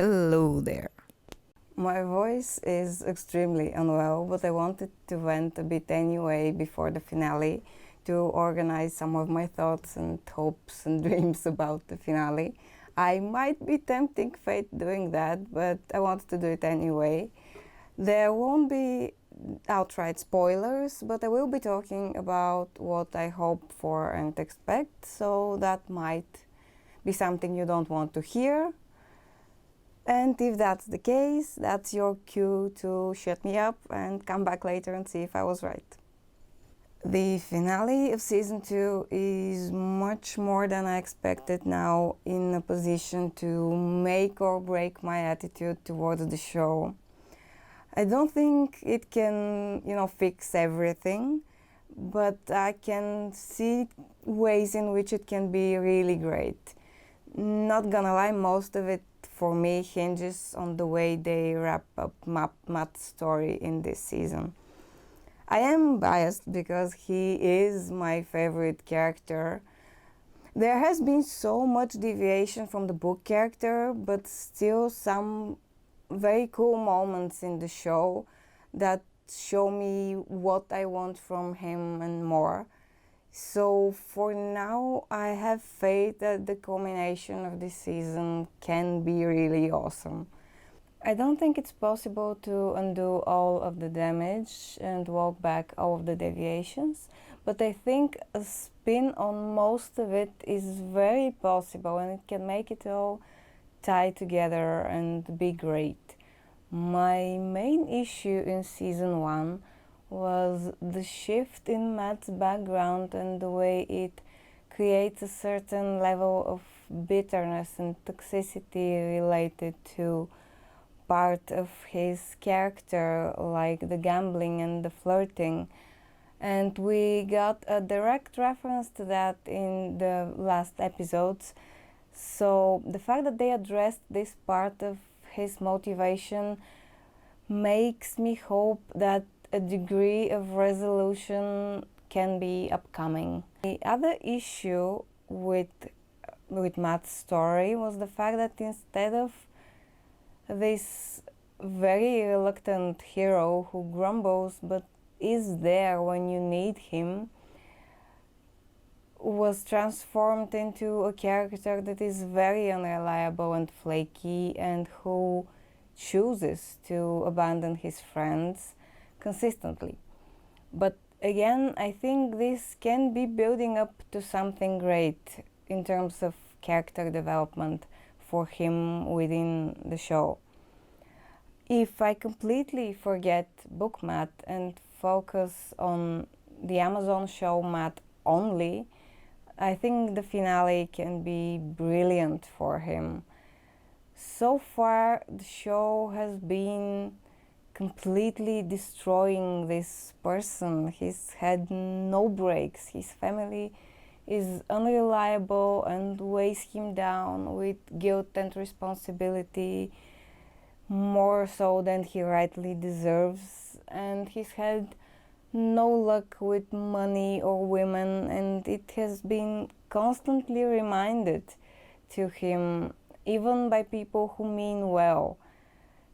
Hello there. My voice is extremely unwell, but I wanted to vent a bit anyway before the finale to organize some of my thoughts and hopes and dreams about the finale. I might be tempting fate doing that, but I wanted to do it anyway. There won't be outright spoilers, but I will be talking about what I hope for and expect, so that might be something you don't want to hear. And if that's the case, that's your cue to shut me up and come back later and see if I was right. The finale of season 2 is much more than I expected now, in a position to make or break my attitude towards the show. I don't think it can, fix everything, but I can see ways in which it can be really great. Not gonna lie, most of it for me hinges on the way they wrap up Matt's story in this season. I am biased because he is my favorite character. There has been so much deviation from the book character, but still some very cool moments in the show that show me what I want from him and more. So for now, I have faith that the culmination of this season can be really awesome. I don't think it's possible to undo all of the damage and walk back all of the deviations, but I think a spin on most of it is very possible, and it can make it all tie together and be great. My main issue in season 1 was the shift in Matt's background and the way it creates a certain level of bitterness and toxicity related to part of his character, like the gambling and the flirting. And we got a direct reference to that in the last episodes. So the fact that they addressed this part of his motivation makes me hope that a degree of resolution can be upcoming. The other issue with Matt's story was the fact that instead of this very reluctant hero who grumbles but is there when you need him, was transformed into a character that is very unreliable and flaky, and who chooses to abandon his friends consistently. But again, I think this can be building up to something great in terms of character development for him within the show. If I completely forget book Matt and focus on the Amazon show Matt only, I think the finale can be brilliant for him. So far, the show has been completely destroying this person. He's had no breaks. His family is unreliable and weighs him down with guilt and responsibility, more so than he rightly deserves. And he's had no luck with money or women, and it has been constantly reminded to him, even by people who mean well.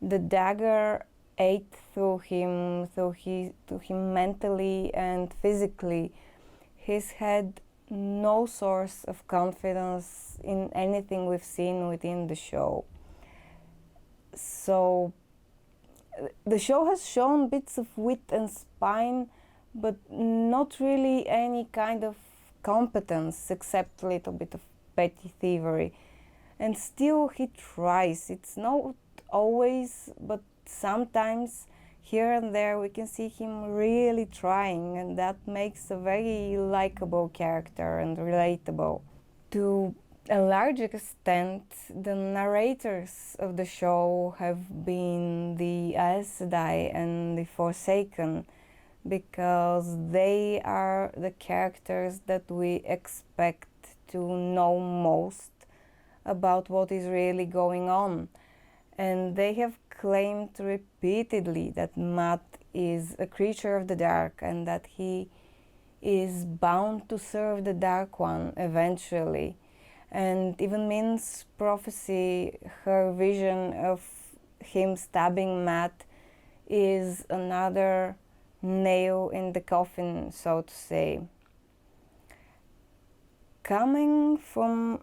The dagger ate through him mentally and physically. He's had no source of confidence in anything we've seen within the show. So the show has shown bits of wit and spine, but not really any kind of competence, except a little bit of petty thievery. And still he tries. It's not always, but sometimes here and there we can see him really trying, and that makes a very likable character and relatable. To a large extent, the narrators of the show have been the Aes Sedai and the Forsaken, because they are the characters that we expect to know most about what is really going on. And they have claimed repeatedly that Matt is a creature of the dark and that he is bound to serve the Dark One eventually. And even Min's prophecy, her vision of him stabbing Matt, is another nail in the coffin, so to say. Coming from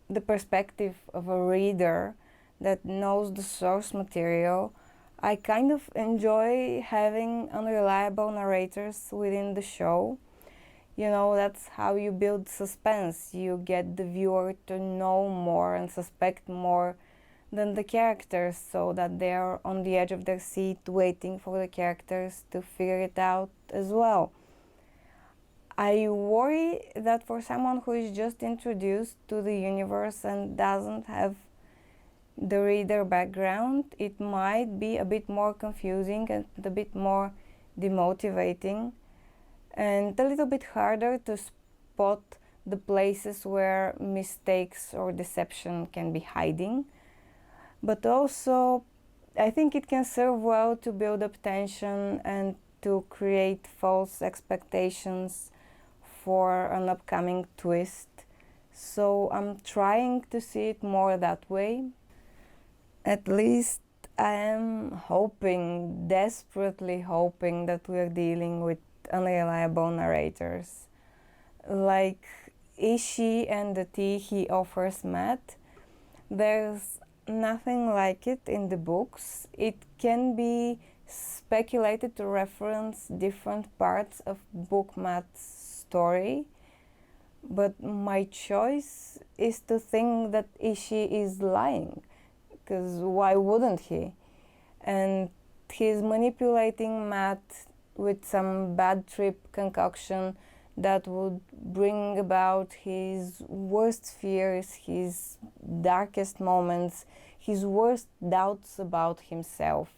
the perspective of a reader that knows the source material, I kind of enjoy having unreliable narrators within the show. You know, that's how you build suspense. You get the viewer to know more and suspect more than the characters, so that they're on the edge of their seat waiting for the characters to figure it out as well. I worry that for someone who is just introduced to the universe and doesn't have the reader background, it might be a bit more confusing and a bit more demotivating, and a little bit harder to spot the places where mistakes or deception can be hiding. But also, I think it can serve well to build up tension and to create false expectations for an upcoming twist. So I'm trying to see it more that way. At least I am hoping, desperately hoping, that we're dealing with unreliable narrators. Like Ishii and the tea he offers Matt, there's nothing like it in the books. It can be speculated to reference different parts of book Matt's story, but my choice is to think that Ishii is lying, because why wouldn't he? And he's manipulating Matt with some bad trip concoction that would bring about his worst fears, his darkest moments, his worst doubts about himself.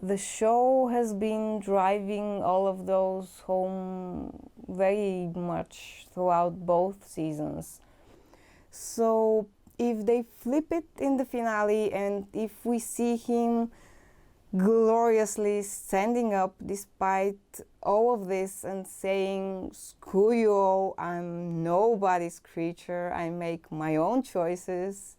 The show has been driving all of those home very much throughout both seasons. So if they flip it in the finale, and if we see him gloriously standing up despite all of this and saying, "Screw you all, I'm nobody's creature, I make my own choices,"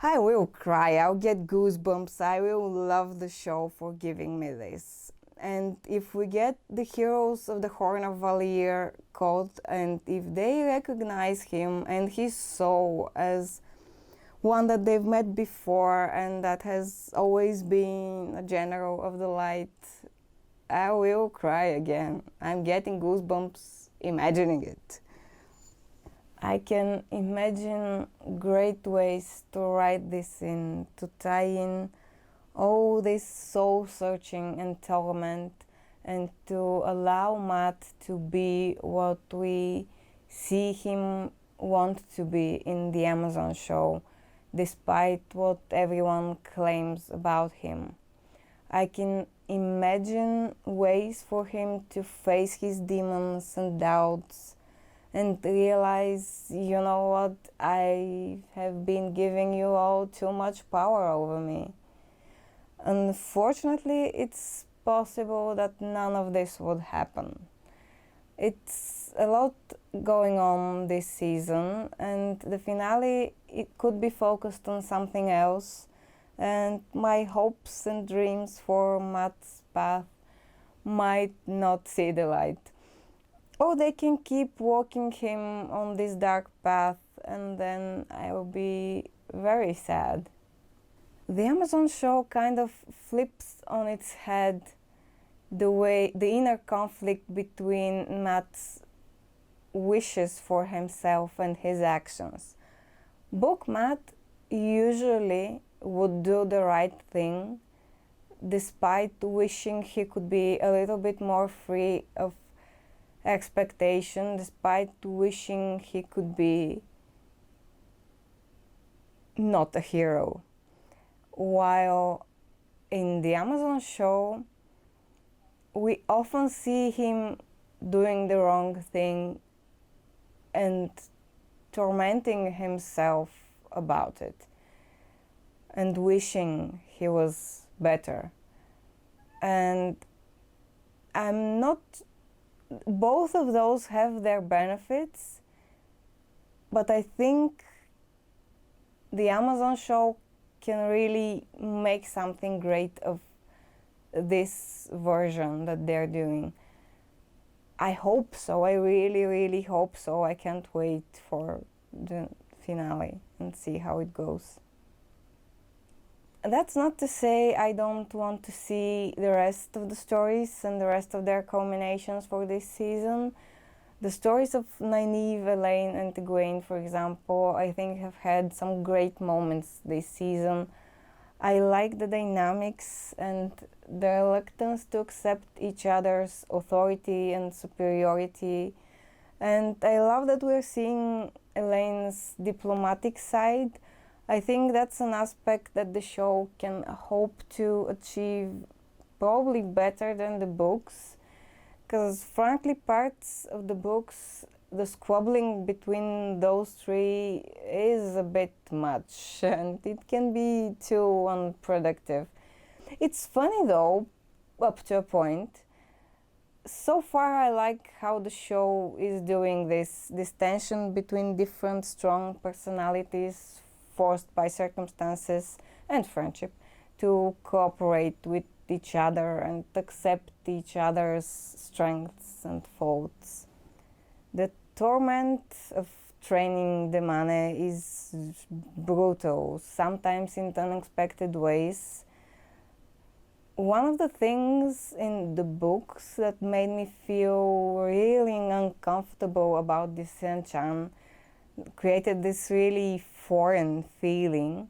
I will cry, I'll get goosebumps, I will love the show for giving me this. And if we get the heroes of the Horn of Valir called, and if they recognize him and his soul as one that they've met before and that has always been a general of the light, I will cry again. I'm getting goosebumps imagining it. I can imagine great ways to write this in, to tie in all this soul-searching and torment, and to allow Matt to be what we see him want to be in the Amazon show, despite what everyone claims about him. I can imagine ways for him to face his demons and doubts and realize, you know what, I have been giving you all too much power over me. Unfortunately, it's possible that none of this would happen. It's a lot going on this season, and the finale, it could be focused on something else, and my hopes and dreams for Matt's path might not see the light. Or they can keep walking him on this dark path, and then I will be very sad. The Amazon show kind of flips on its head the inner conflict between Matt's wishes for himself and his actions. Book Matt usually would do the right thing, despite wishing he could be a little bit more free of expectation, despite wishing he could be not a hero. While in the Amazon show, we often see him doing the wrong thing and tormenting himself about it and wishing he was better. And both of those have their benefits, But I think the Amazon show can really make something great of this version that they're doing. I hope so. I really, really hope so. I can't wait for the finale and see how it goes. That's not to say I don't want to see the rest of the stories and the rest of their culminations for this season. The stories of Nynaeve, Elaine, and Egwene, for example, I think have had some great moments this season. I like the dynamics and the reluctance to accept each other's authority and superiority. And I love that we're seeing Elaine's diplomatic side. I think that's an aspect that the show can hope to achieve probably better than the books. Because frankly, parts of the books, the squabbling between those three is a bit much and it can be too unproductive. It's funny though, up to a point. So far I like how the show is doing this tension between different strong personalities forced by circumstances and friendship to cooperate with each other and accept each other's strengths and faults. The torment of training the Mane is brutal, sometimes in unexpected ways. One of the things in the books that made me feel really uncomfortable about this Seanchan, created this really foreign feeling,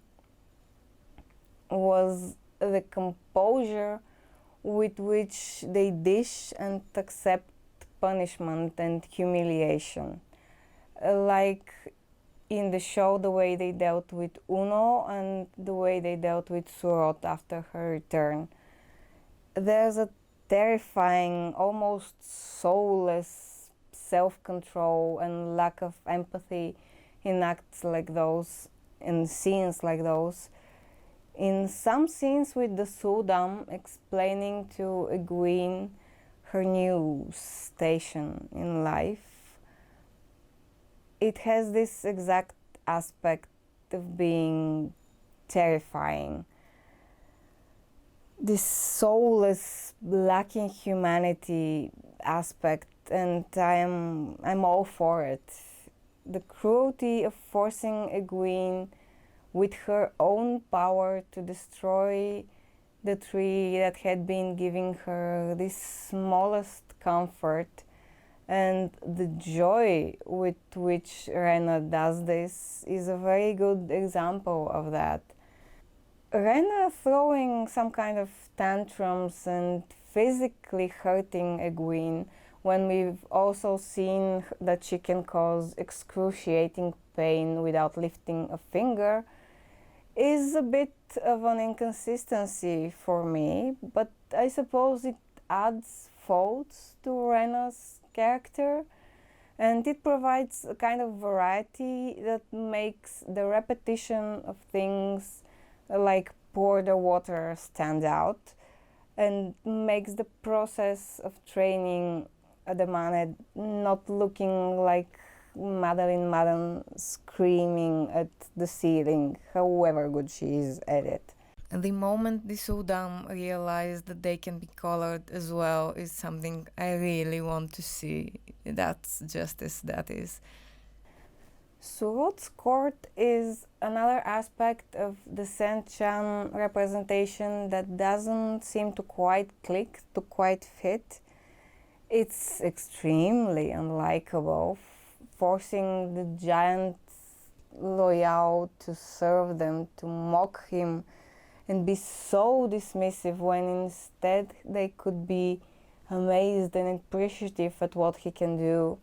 was the composure with which they dish and accept punishment and humiliation. Like in the show, the way they dealt with Uno and the way they dealt with Surot after her return. There's a terrifying, almost soulless self-control and lack of empathy in acts like those, in scenes like those. In some scenes with the Suldam explaining to Egwene her new station in life, it has this exact aspect of being terrifying. This soulless, lacking humanity aspect, and I'm all for it. The cruelty of forcing Egwene with her own power to destroy the tree that had been giving her this smallest comfort, and the joy with which Rhaena does this is a very good example of that. Rhaena throwing some kind of tantrums and physically hurting Egwene when we've also seen that she can cause excruciating pain without lifting a finger is a bit of an inconsistency for me, but I suppose it adds faults to Rhaena's character, and it provides a kind of variety that makes the repetition of things like pour the water stand out, and makes the process of training the Mane not looking like Madeline Madden screaming at the ceiling, however good she is at it. The moment the Suldam realize that they can be colored as well is something I really want to see. That's justice, that is. Surot's court is another aspect of the Seanchan representation that doesn't seem to quite click, to quite fit. It's extremely unlikable, forcing the giant Loial to serve them, to mock him, and be so dismissive when instead they could be amazed and appreciative at what he can do.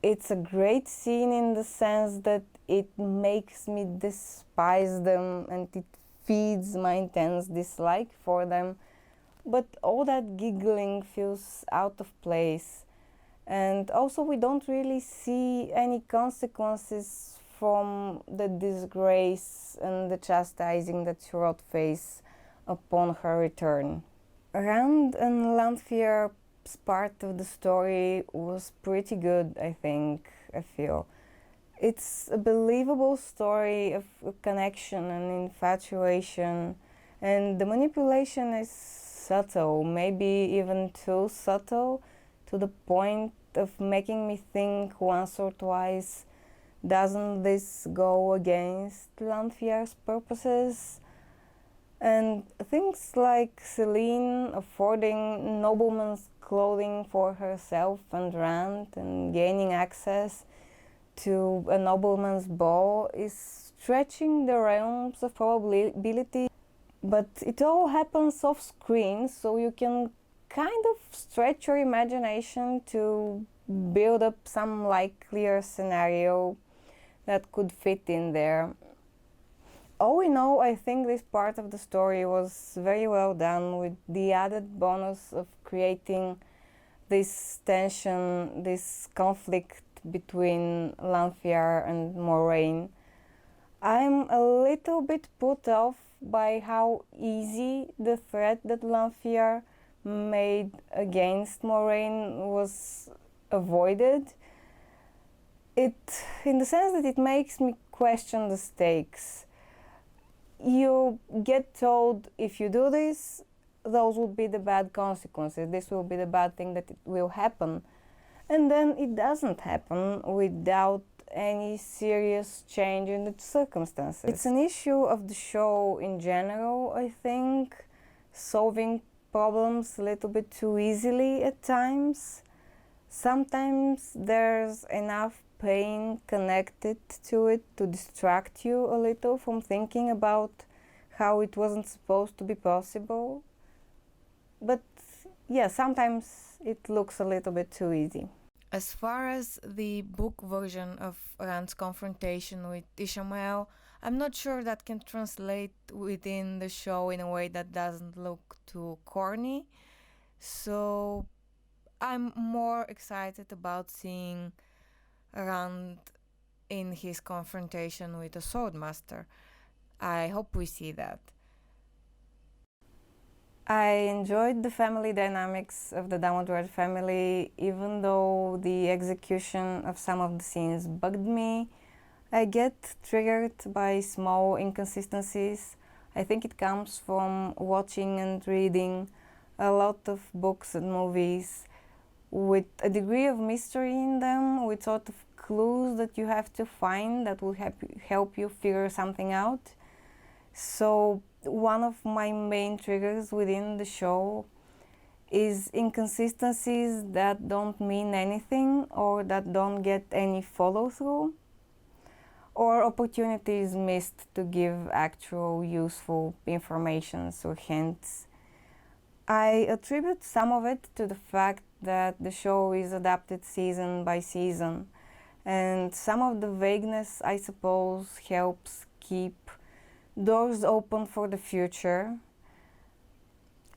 It's a great scene in the sense that it makes me despise them and it feeds my intense dislike for them, but all that giggling feels out of place. And also we don't really see any consequences from the disgrace and the chastising that Surot face upon her return. Rand and Lanfear's part of the story was pretty good, I think, I feel. It's a believable story of connection and infatuation, and the manipulation is subtle, maybe even too subtle, to the point of making me think once or twice, doesn't this go against Lanfear's purposes? And things like Celine affording noblemen's clothing for herself and Rand and gaining access to a nobleman's ball is stretching the realms of probability, but it all happens off screen, so you can kind of stretch your imagination to build up some likelier scenario that could fit in there. All in all, I think this part of the story was very well done, with the added bonus of creating this tension, this conflict between Lanfear and Moiraine. I'm a little bit put off by how easy the threat that Lanfear made against Moiraine was avoided. In the sense that it makes me question the stakes. You get told, if you do this, those will be the bad consequences. This will be the bad thing that will happen. And then it doesn't happen without any serious change in the circumstances. It's an issue of the show in general, I think, solving problems a little bit too easily at times. Sometimes there's enough pain connected to it to distract you a little from thinking about how it wasn't supposed to be possible. But yeah, sometimes it looks a little bit too easy. As far as the book version of Rand's confrontation with Ishamael, I'm not sure that can translate within the show in a way that doesn't look too corny. So I'm more excited about seeing Rand in his confrontation with the Swordmaster. I hope we see that. I enjoyed the family dynamics of the Downward family, even though the execution of some of the scenes bugged me. I get triggered by small inconsistencies. I think it comes from watching and reading a lot of books and movies with a degree of mystery in them, with sort of clues that you have to find that will help you figure something out. So one of my main triggers within the show is inconsistencies that don't mean anything or that don't get any follow-through, or opportunities missed to give actual useful information or hints. I attribute some of it to the fact that the show is adapted season by season, and some of the vagueness, I suppose, helps keep doors open for the future.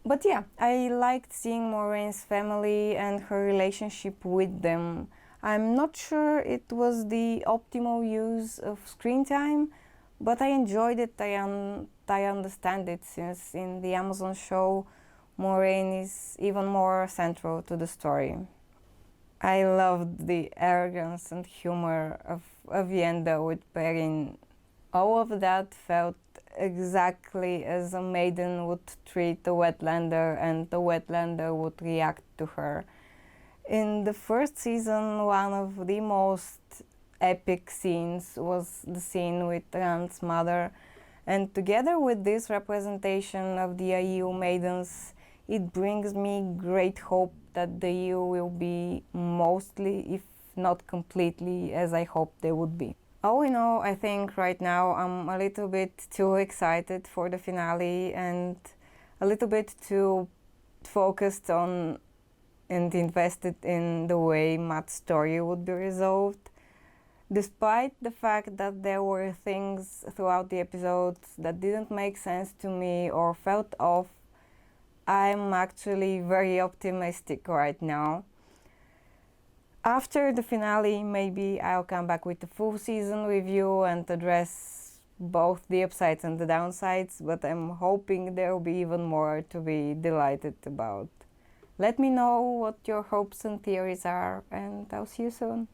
But yeah, I liked seeing Moraine's family and her relationship with them. I'm not sure it was the optimal use of screen time, but I enjoyed it. I understand it, since in the Amazon show, Moiraine is even more central to the story. I loved the arrogance and humor of Aviendha with Perrin. All of that felt exactly as a maiden would treat a wetlander and the wetlander would react to her. In the first season, one of the most epic scenes was the scene with Rand's mother, and together with this representation of the Aiel maidens, it brings me great hope that the Aiel will be mostly, if not completely, as I hope they would be. All in all, I think right now I'm a little bit too excited for the finale and a little bit too focused on and invested in the way Matt's story would be resolved. Despite the fact that there were things throughout the episodes that didn't make sense to me or felt off, I'm actually very optimistic right now. After the finale, maybe I'll come back with the full season review and address both the upsides and the downsides, but I'm hoping there will be even more to be delighted about. Let me know what your hopes and theories are, and I'll see you soon.